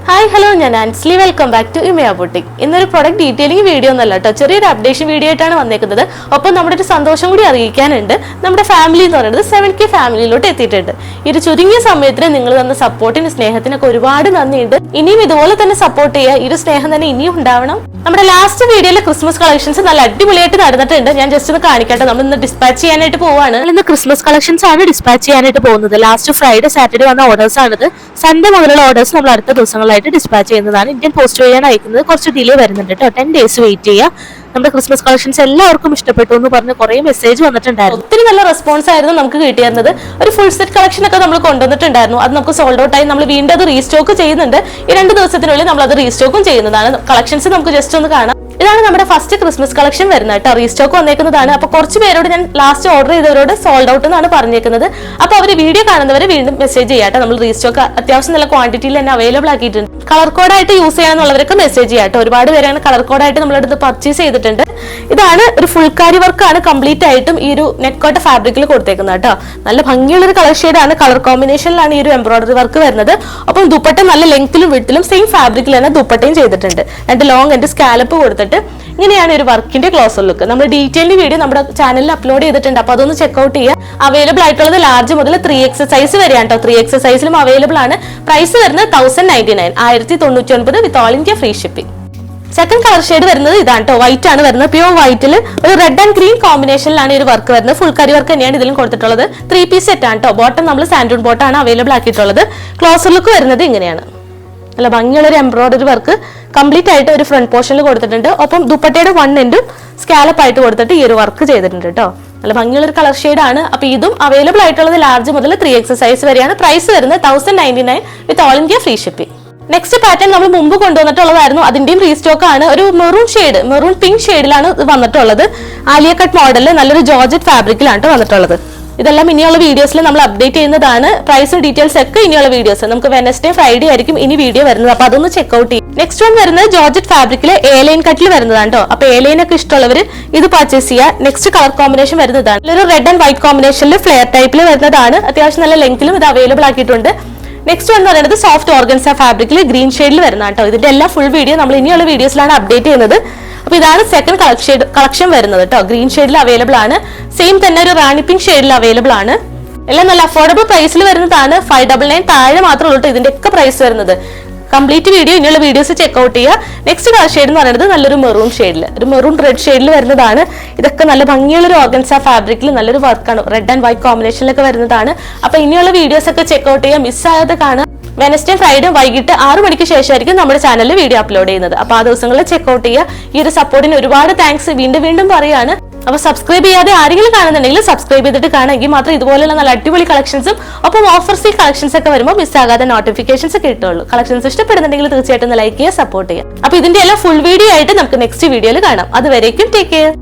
Hi hello, ഞാൻ Ansley. Welcome back to Imaya boutique. ഇന്നൊരു product detailing video ഒന്നല്ല കേട്ടോ, ചെറിയൊരു അപ്ഡേഷൻ വീഡിയോ ആയിട്ടാണ് വന്നേക്കുന്നത്. ഒപ്പം നമ്മുടെ ഒരു സന്തോഷം കൂടി അറിയിക്കാനുണ്ട്. നമ്മുടെ ഫാമിലി എന്ന് പറയുന്നത് 7K ഫാമിലിയിലോട്ട് എത്തിയിട്ടുണ്ട്. ഈ ഒരു ചുരുങ്ങിയ സമയത്തിന് നിങ്ങൾ തന്ന സപ്പോർട്ടിന്, സ്നേഹത്തിനൊക്കെ ഒരുപാട് നന്ദിയുണ്ട്. ഇനിയും ഇതുപോലെ തന്നെ സപ്പോർട്ട് ചെയ്യുക. ഈ ഒരു സ്നേഹം തന്നെ ഇനിയും ഉണ്ടാവണം. നമ്മുടെ ലാസ്റ്റ് വീഡിയോയിലെ ക്രിസ്മസ് കളക്ഷൻസ് നല്ല അടിപൊളിയായിട്ട് നടന്നിട്ടുണ്ട്. ഞാൻ ജസ്റ്റ് ഒന്ന് കാണിക്കട്ടെ. നമ്മൾ ഇന്ന് ഡിസ്പാച്ച് ചെയ്യാനായിട്ട് പോവാണ്. ഇന്ന് ക്രിസ്മസ് കളക്ഷൻസ് ആണ് ഡിസ്പാച്ച് ചെയ്യാനായിട്ട് പോകുന്നത്. ലാസ്റ്റ് ഫ്രൈഡേ സാറ്റർഡേ വന്ന ഓർഡേഴ്സ് ആണിത്. സൺഡേ മുതലുള്ള ഓർഡേഴ്സ് നമ്മൾ അടുത്ത ദിവസങ്ങളായിട്ട് ഡിസ്പാച്ച് ചെയ്യുന്നതാണ്. ഇന്ത്യൻ പോസ്റ്റ് വഴിയാണ് അയക്കുന്നത്. കുറച്ച് ഡിലേ വരുന്നുണ്ട് കേട്ടോ. 10 days വെയിറ്റ് ചെയ്യുക. നമ്മുടെ ക്രിസ്മസ് കളക്ഷൻസ് എല്ലാവർക്കും ഇഷ്ടപ്പെട്ടു എന്ന് പറഞ്ഞ് കുറെ മെസ്സേജ് വന്നിട്ടുണ്ടായിരുന്നു. ഒത്തിരി നല്ല റെസ്പോൺസ് ആയിരുന്നു നമുക്ക് കിട്ടിയിരുന്നത്. ഒരു ഫുൾ സെറ്റ് കളക്ഷൻ ഒക്കെ നമ്മൾ കൊണ്ടുവന്നിട്ടുണ്ടായിരുന്നു. അത് നമുക്ക് സോൾഡ് ഔട്ട് ആയി. നമ്മൾ വീണ്ടും അത് റീസ്റ്റോക്ക് ചെയ്യുന്നുണ്ട്. ഈ 2 ദിവസത്തിനുള്ളിൽ നമ്മൾ അത് റീസ്റ്റോക്കും ചെയ്യുന്നതാണ്. കളക്ഷൻസ് നമുക്ക് ജസ്റ്റ് ഒന്ന് കാണാം. ഇതാണ് നമ്മുടെ ഫസ്റ്റ് ക്രിസ്മസ് കളക്ഷൻ വരുന്നത് കേട്ടോ. റീസ്റ്റോക്ക് വന്നേക്കുന്നതാണ്. അപ്പൊ കുറച്ച് പേരോട് ഞാൻ ലാസ്റ്റ് ഓർഡർ ചെയ്തവരോട് സോൾഡ് ഔട്ട് എന്നാണ് പറഞ്ഞേക്കുന്നത്. അപ്പൊ അവർ വീഡിയോ കാണുന്നവരെ വീണ്ടും മെസ്സേജ് ചെയ്യാട്ടോ. നമ്മൾ റീസ്റ്റോക്ക് അത്യാവശ്യം നല്ല ക്വാണ്ടിറ്റിയിൽ തന്നെ അവൈലബിൾ ആക്കിയിട്ടുണ്ട്. കളർ കോഡായിട്ട് യൂസ് ചെയ്യാന്നുള്ളവരൊക്കെ മെസ്സേജ് ചെയ്യാട്ടോ. ഒരുപാട് പേരാണ് കളർ കോഡായിട്ട് നമ്മളടുത്ത് പർച്ചേസ് ചെയ്തിട്ടുണ്ട്. ഇതാണ് ഒരു ഫുൾ കാരി വർക്കാണ് കംപ്ലീറ്റ് ആയിട്ടും ഈ ഒരു നെക്കോട്ട ഫാബ്രിക്കിൽ കൊടുത്തേക്കുന്നത് കേട്ടോ. നല്ല ഭംഗിയുള്ള ഒരു കളർ ഷെയ്ഡാണ്. കളർ കോമ്പിനേഷനിലാണ് ഈ ഒരു എംബ്രോയിഡറി വർക്ക് വരുന്നത്. അപ്പം ദുപ്പട്ട നല്ല ലെങ്ത്തിലും വിട്ടിലും സെയിം ഫാബ്രിക്കിൽ തന്നെ ദുപ്പട്ടയും ചെയ്തിട്ടുണ്ട്. 2 ലോങ് ആൻഡ് സ്കാലപ്പ് കൊടുത്തിട്ട് ഇങ്ങനെയാണ് ഒരു വർക്കിന്റെ ക്ലോസർ ലുക്ക്. നമ്മൾ ഡീറ്റെയിൽഡ് വീഡിയോ നമ്മുടെ ചാനലിൽ അപ്ലോഡ് ചെയ്തിട്ടുണ്ട്. അപ്പൊ അതൊന്ന് ചെക്ക്ഔട്ട് ചെയ്യുക. അവൈലബിൾ ആയിട്ടുള്ളത് ലാർജ് മുതൽ 3X സൈസ് വരെയാണ് കേട്ടോ. 3X സൈസിലും അവൈലബിൾ ആണ്. പ്രൈസ് വരുന്നത് 1099, 1099 with all India free shipping. Second colour shade വരുന്നത് ഇതാണ് കേട്ടോ. വൈറ്റ് ആണ് വരുന്നത്. പ്യൂർ വൈറ്റിൽ ഒരു റെഡ് ആൻഡ് ഗ്രീൻ കോമ്പിനേഷനിലാണ് ഈ ഒരു വർക്ക് വരുന്നത്. ഫുൾ കരി വർക്ക് തന്നെയാണ് ഇതിലും കൊടുത്തിട്ടുള്ളത്. 3 പീസ് സെറ്റ് ആണ് കേട്ടോ. ബോട്ടം നമ്മൾ സാൻഡൂൺ ബോട്ടാണ് അവൈലബിൾ ആക്കിയിട്ടുള്ളത്. ക്ലോസർ ലുക്ക് വരുന്നത് ഇങ്ങനെയാണ്. നല്ല ഭംഗിയുള്ള ഒരു എംബ്രോയിഡറി വർക്ക് കംപ്ലീറ്റ് ആയിട്ട് ഒരു ഫ്രണ്ട് പോർഷനിൽ കൊടുത്തിട്ടുണ്ട്. ഒപ്പം ദുപ്പട്ടയുടെ 1 എൻഡും സ്കാലപ്പ് ആയിട്ട് കൊടുത്തിട്ട് ഈ ഒരു വർക്ക് ചെയ്തിട്ടുണ്ട് കേട്ടോ. നല്ല ഭംഗിയുള്ള ഒരു കളർ ഷെയ്ഡ് ആണ്. അപ്പൊ ഇതും അവൈലബിൾ ആയിട്ടുള്ളത് ലാർജ് മുതൽ 3X സൈസ് വരെയാണ്. പ്രൈസ് വരുന്നത് 1099 with all India free shipping. Next pattern നമ്മൾ മുമ്പ് കൊണ്ടുവന്നിട്ടുള്ളതായിരുന്നു. അതിന്റെയും റീസ്റ്റോക്ക് ആണ്. ഒരു മെറൂൺ പിങ്ക് ഷെയ്ഡിലാണ് വന്നിട്ടുള്ളത്. ആലിയ കട്ട് മോഡലിൽ നല്ലൊരു ജോർജറ്റ് ഫാബ്രിക്കിലാണ് വന്നിട്ടുള്ളത്. ഇതെല്ലാം ഇനിയുള്ള വീഡിയോസിൽ നമ്മൾ അപ്ഡേറ്റ് ചെയ്യുന്നതാണ്. പ്രൈസും ഡീറ്റെയിൽസ് ഒക്കെ ഇനിയുള്ള വീഡിയോസ് നമുക്ക് വെനസ്ഡേ ഫ്രൈഡേ ആയിരിക്കും ഇനി വീഡിയോ വരുന്നത്. അപ്പൊ അതൊന്ന് ചെക്ക്ഔട്ട് ചെയ്യും. നെക്സ്റ്റ് വൺ വരുന്നത് ജോർജറ്റ് ഫാബ്രിക്കിൽ A-ലൈൻ കട്ടിൽ വരുന്നതാണ് കേട്ടോ. അപ്പൊ A-ലൈൻ ഒക്കെ ഇഷ്ടമുള്ളവർ ഇത് പർച്ചേസ് ചെയ്യുക. നെക്സ്റ്റ് കളർ കോമ്പിനേഷൻ വരുന്നതാണ്. ഒരു റെഡ് ആൻഡ് വൈറ്റ് കോമ്പിനേഷനിൽ ഫ്ലെയർ ടൈപ്പിൽ വരുന്നതാണ്. അത്യാവശ്യം നല്ല ലെങ്ത്തിലും ഇത് അവൈലബിൾ ആക്കിയിട്ടുണ്ട്. നെക്സ്റ്റ് എന്ന് പറയുന്നത് സോഫ്റ്റ് ഓർഗൻസ ഫാബ്രിക്കിൽ ഗ്രീൻ ഷെയ്ഡിൽ വരുന്നതാണ് കേട്ടോ. ഇതിന്റെ എല്ലാ ഫുൾ വീഡിയോ നമ്മൾ ഇനിയുള്ള വീഡിയോസിലാണ് അപ്ഡേറ്റ് ചെയ്യുന്നത്. അപ്പൊ ഇതാണ് സെക്കൻഡ് കളക്ഷൻ വരുന്നത് കേട്ടോ. ഗ്രീൻ ഷെയ്ഡിൽ അവൈലബിൾ ആണ്. സെയിം തന്നെ ഒരു റാണി പിങ്ക് ഷെയ്ഡിൽ അവൈലബിൾ ആണ്. എല്ലാം നല്ല അഫോർഡബിൾ പ്രൈസിൽ വരുന്നതാണ്. 599 താഴെ മാത്രമേ ഉള്ളൂ ഇതിന്റെ ഒക്കെ പ്രൈസ് വരുന്നത്. കംപ്ലീറ്റ് വീഡിയോ ഇനിയുള്ള വീഡിയോസ് ചെക്ക്ഔട്ട് ചെയ്യുക. നെക്സ്റ്റ് കളർ ഷെയ്ഡ് എന്ന് പറയുന്നത് നല്ലൊരു മെറൂൺ ഷെയ്ഡിൽ, ഒരു മെറൂൺ റെഡ് ഷെയ്ഡിൽ വരുന്നതാണ്. ഇതൊക്കെ നല്ല ഭംഗിയുള്ള ഒരു ഓർഗൻസ ഫാബ്രിക്കിൽ നല്ലൊരു വർക്കാണ്. റെഡ് ആൻഡ് വൈറ്റ് കോമ്പിനേഷനിലൊക്കെ വരുന്നതാണ്. അപ്പൊ ഇനിയുള്ള വീഡിയോസ് ഒക്കെ ചെക്ക്ഔട്ട് ചെയ്യുക. മിസ്സാകാതെ കാണുക. വെനസ്ഡേ ഫ്രൈഡേ വൈകിട്ട് 6 മണിക്ക് ശേഷമായിരിക്കും നമ്മുടെ ചാനലിൽ വീഡിയോ അപ്ലോഡ് ചെയ്യുന്നത്. അപ്പൊ ആ ദിവസങ്ങളിൽ ചെക്ക്ഔട്ട് ചെയ്യുക. ഈ ഒരു സപ്പോർട്ടിന് ഒരുപാട് താങ്ക്സ് വീണ്ടും പറയാണ്. അപ്പൊ സബ്സ്ക്രൈബ് ചെയ്യാതെ ആരെങ്കിലും കാണുന്നുണ്ടെങ്കിൽ സബ്സ്ക്രൈബ് ചെയ്തിട്ട് കാണുമെങ്കിൽ മാത്രം ഇതുപോലെയുള്ള നല്ല അടിപൊളി കളക്ഷൻസും ഒപ്പം ഓഫർ സീൽ കളക്ഷൻസ് ഒക്കെ വരുമ്പോൾ മിസ്സാകാതെ നോട്ടിഫിക്കേഷൻസ് കിട്ടുള്ളൂ. കളക്ഷൻസ് ഇഷ്ടപ്പെടുന്നുണ്ടെങ്കിൽ തീർച്ചയായിട്ടും ലൈക്ക് ചെയ്യുക, സപ്പോർട്ട് ചെയ്യുക. അപ്പൊ ഇതിന്റെ എല്ലാം ഫുൾ വീഡിയോ ആയിട്ട് നമുക്ക് നെക്സ്റ്റ് വീഡിയോയിൽ കാണാം. അതുവരേക്കും ടേക്ക് കെയർ.